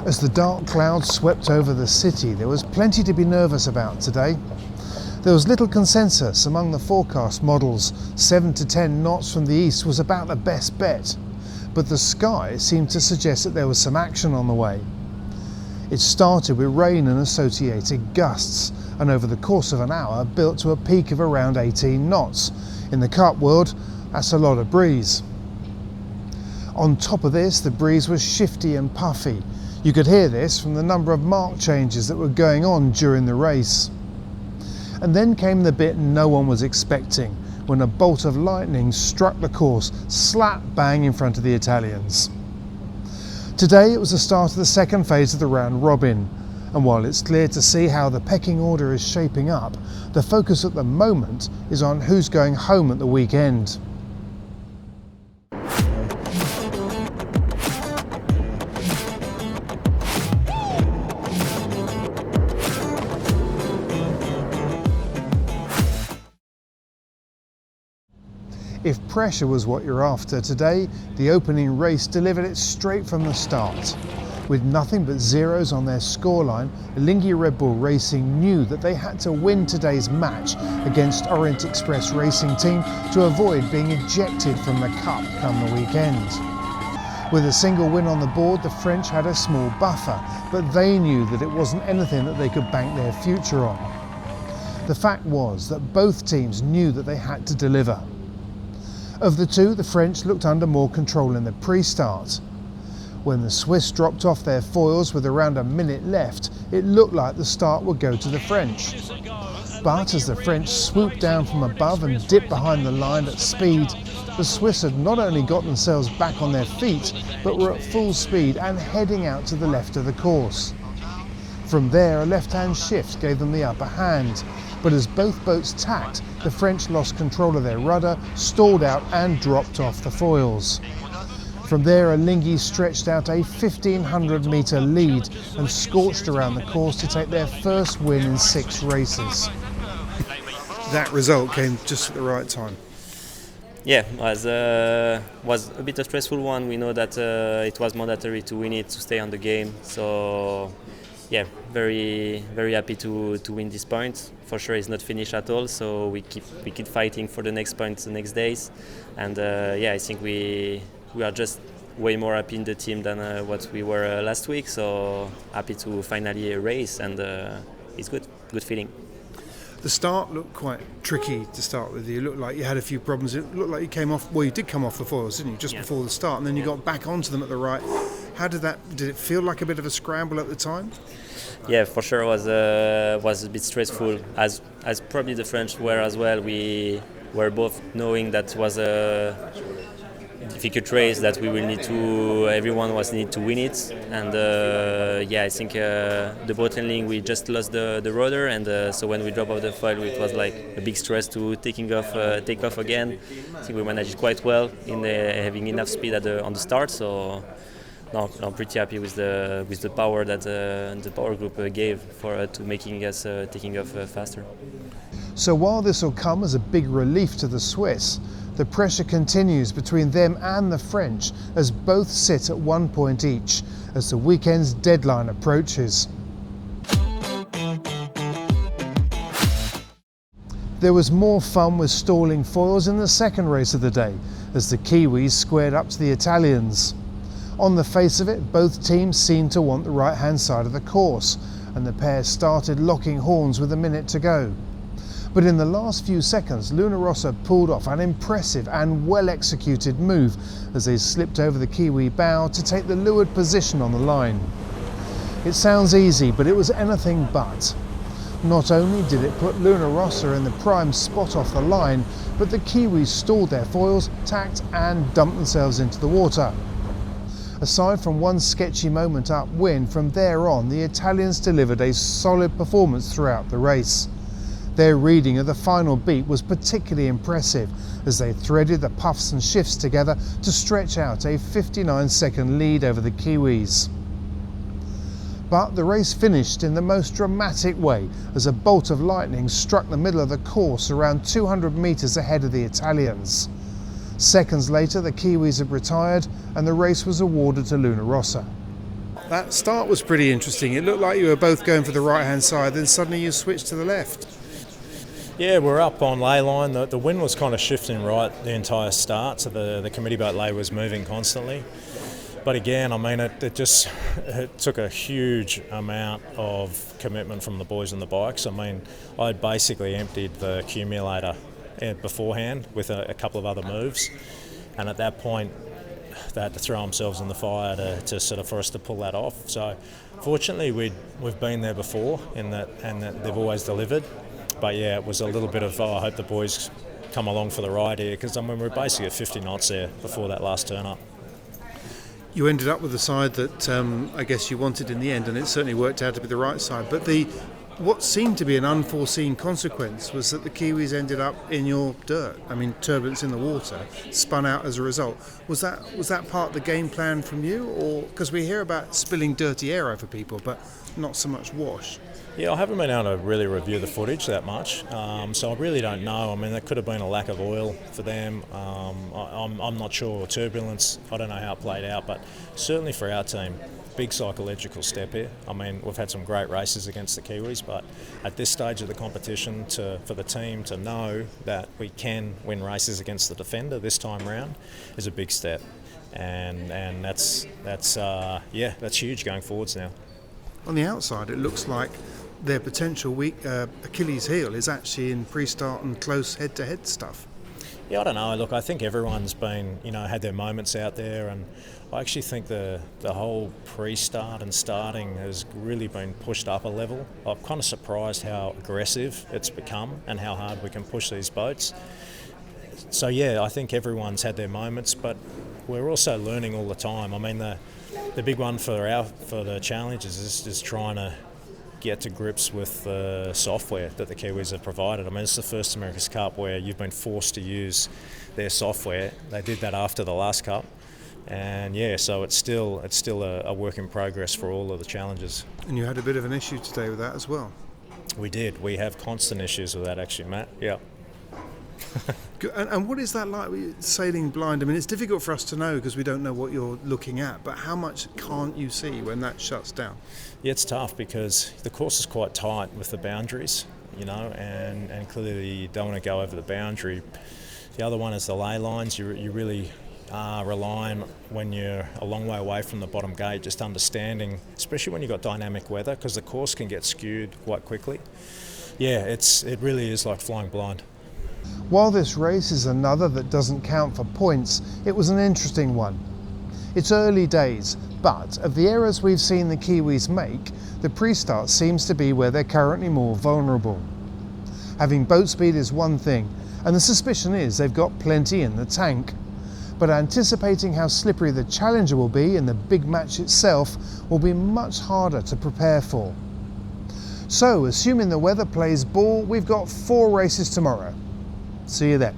As the dark clouds swept over the city, there was plenty to be nervous about today. There was little consensus among the forecast models. 7 to 10 knots from the east was about the best bet, but the sky seemed to suggest that there was some action on the way. It started with rain and associated gusts, and over the course of an hour built to a peak of around 18 knots. In the Cup world, that's a lot of breeze. On top of this, the breeze was shifty and puffy. You could hear this from the number of mark changes that were going on during the race. And then came the bit no one was expecting, when a bolt of lightning struck the course, slap bang in front of the Italians. Today it was the start of the second phase of the round robin, and while it's clear to see how the pecking order is shaping up, the focus at the moment is on who's going home at the weekend. If pressure was what you're after today, the opening race delivered it straight from the start. With nothing but zeros on their scoreline, Alinghi Red Bull Racing knew that they had to win today's match against Orient Express Racing Team to avoid being ejected from the Cup come the weekend. With a single win on the board, the French had a small buffer, but they knew that it wasn't anything that they could bank their future on. The fact was that both teams knew that they had to deliver. Of the two, the French looked under more control in the pre-start. When the Swiss dropped off their foils with around a minute left, it looked like the start would go to the French. But as the French swooped down from above and dipped behind the line at speed, the Swiss had not only got themselves back on their feet, but were at full speed and heading out to the left of the course. From there, a left-hand shift gave them the upper hand, but as both boats tacked, the French lost control of their rudder, stalled out and dropped off the foils. From there, Alinghi stretched out a 1,500-metre lead and scorched around the course to take their first win in 6 races. That result came just at the right time. Yeah, was a bit a stressful one. We know that it was mandatory to win it to stay on the game. So yeah, very happy to win this point. For sure, it's not finished at all. So we keep fighting for the next points the next days, and yeah, I think we are just way more happy in the team than what we were last week. So happy to finally race, and it's good feeling. The start looked quite tricky to start with. You looked like you had a few problems. It looked like you came off. Well, you did come off the foils, didn't you? Just before the start, and then you got back onto them at the right. How did it feel like a bit of a scramble at the time? Yeah, for sure was a bit stressful, as probably the French were as well. We were both knowing that was a difficult race, that we will everyone was need to win it, and yeah, I think the boat handling, we just lost the rudder, and so when we dropped off the foil, it was like a big stress to take off again. I think we managed it quite well in having enough speed on the start, so no, I'm pretty happy with the power that the power group gave to making us taking off faster. So while this will come as a big relief to the Swiss, the pressure continues between them and the French as both sit at 1 point each as the weekend's deadline approaches. There was more fun with stalling foils in the second race of the day as the Kiwis squared up to the Italians. On the face of it, both teams seemed to want the right-hand side of the course, and the pair started locking horns with a minute to go. But in the last few seconds, Luna Rossa pulled off an impressive and well-executed move as they slipped over the Kiwi bow to take the leeward position on the line. It sounds easy, but it was anything but. Not only did it put Luna Rossa in the prime spot off the line, but the Kiwis stalled their foils, tacked and dumped themselves into the water. Aside from one sketchy moment upwind, from there on the Italians delivered a solid performance throughout the race. Their reading of the final beat was particularly impressive as they threaded the puffs and shifts together to stretch out a 59-second lead over the Kiwis. But the race finished in the most dramatic way as a bolt of lightning struck the middle of the course around 200 metres ahead of the Italians. Seconds later, the Kiwis had retired and the race was awarded to Luna Rossa. That start was pretty interesting. It looked like you were both going for the right-hand side, then suddenly you switched to the left. Yeah, we're up on lay line. The wind was kind of shifting right the entire start, so the committee boat lay was moving constantly. But again, I mean, it took a huge amount of commitment from the boys on the bikes. I mean, I basically emptied the accumulator beforehand with a couple of other moves, and at that point they had to throw themselves in the fire to sort of for us to pull that off. So fortunately we've been there before and that they've always delivered. But yeah, it was a little bit of, I hope the boys come along for the ride here, because I mean, we're basically at 50 knots there before that last turn up. You ended up with the side that I guess you wanted in the end, and it certainly worked out to be the right side. But what seemed to be an unforeseen consequence was that the Kiwis ended up in your dirt. I mean, turbulence in the water, spun out as a result. Was that part of the game plan from you, or because we hear about spilling dirty air over people, but not so much wash? Yeah, I haven't been able to really review the footage that much, so I really don't know. I mean, there could have been a lack of oil for them. I'm not sure. Turbulence, I don't know how it played out, but certainly for our team, big psychological step here. I mean, we've had some great races against the Kiwis, but at this stage of the competition, for the team to know that we can win races against the defender this time round is a big step, and that's huge going forwards now. On the outside, it looks like their potential weak Achilles heel is actually in pre-start and close head-to-head stuff. Yeah, I don't know. Look, I think everyone's been, had their moments out there, and I actually think the whole pre-start and starting has really been pushed up a level. I'm kind of surprised how aggressive it's become and how hard we can push these boats. So yeah, I think everyone's had their moments, but we're also learning all the time. I mean, the big one for the challenges is just trying to get to grips with the software that the Kiwis have provided. I mean, it's the first America's Cup where you've been forced to use their software. They did that after the last Cup, and yeah, so it's still a work in progress for all of the challenges. And you had a bit of an issue today with that as well. We did. We have constant issues with that, actually, Matt. Yeah. And what is that like sailing blind? I mean, it's difficult for us to know because we don't know what you're looking at, but how much can't you see when that shuts down? Yeah, it's tough because the course is quite tight with the boundaries, and clearly you don't want to go over the boundary. The other one is the ley lines. You really are relying when you're a long way away from the bottom gate, just understanding, especially when you've got dynamic weather, because the course can get skewed quite quickly. Yeah, it really is like flying blind. While this race is another that doesn't count for points, it was an interesting one. It's early days, but of the errors we've seen the Kiwis make, the pre-start seems to be where they're currently more vulnerable. Having boat speed is one thing, and the suspicion is they've got plenty in the tank. But anticipating how slippery the Challenger will be in the big match itself will be much harder to prepare for. So, assuming the weather plays ball, we've got 4 races tomorrow. See you then.